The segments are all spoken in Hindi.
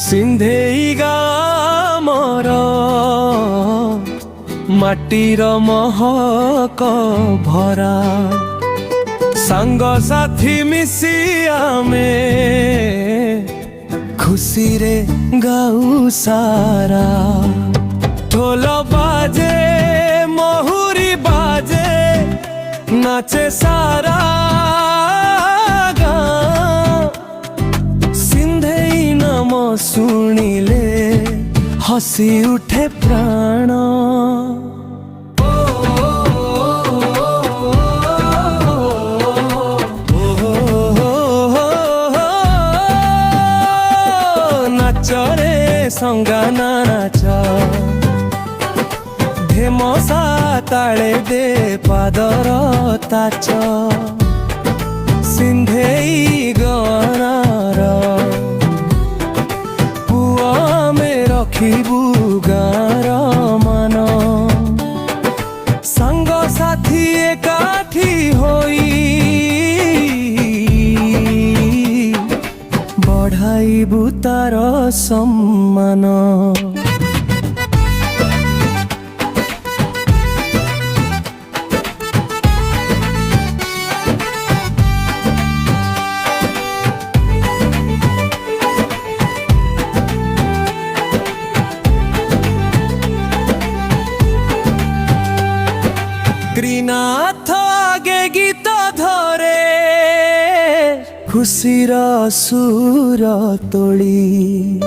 सिंधेईगा मोर माटीर महक भरा सांग साथी मिसी आमे खुशी रे गाऊ सारा ढोल बाजे महुरी बाजे नाचे सारा सिंधेई नाम शुणिले हसी उठे प्राण नाचरे संगाना नाच धेमसा ताळे दे पादर ताच सिंधेई गनार पुआ में रखिबू गार मान सांग साथी एकाठी होई बढ़ाइबू तार सम्मान। त्रिनाथ आगे गीत धरे खुशीर सुर तोड़ी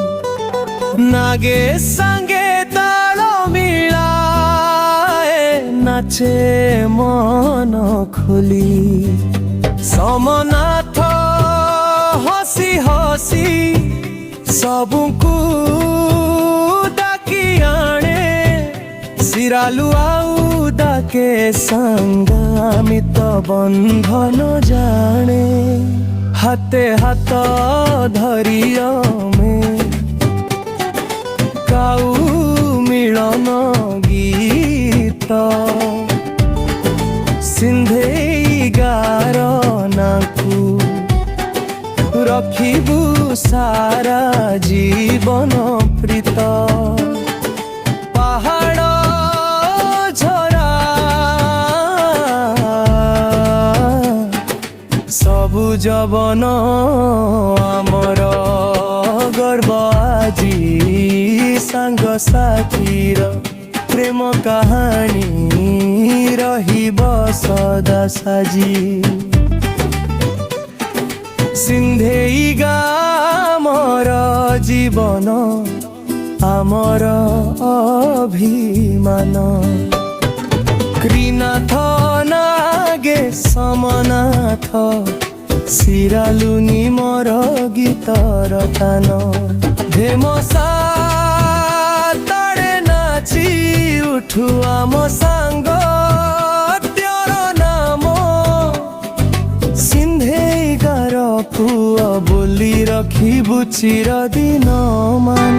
नागे संगे ताल मिलाए नाचे मन खोली समनाथ हसी हसी सबको डाकी आने सिरालु आउ डाके संगामित बंधन जाने हाथे हाथ धरिया में गाऊ मिलन गीत सिंधेई गार नाकू रखिबू सारा जीवन प्रीत पहाड़ झरा सबु जबन आमर गर्व आजी सांग साथीर प्रेम कहानी रहिब सदा साजी सिंधेईगा मोर जीवन आमर अभिमान कृनाथ नागे समनाथ सिरालुनी मोर गीतर तान धेमसा ताड़े नाची उठु आम सांग त्योर नाम सिंधेईगार पुआ बोली रखिबु चिरदिन मान।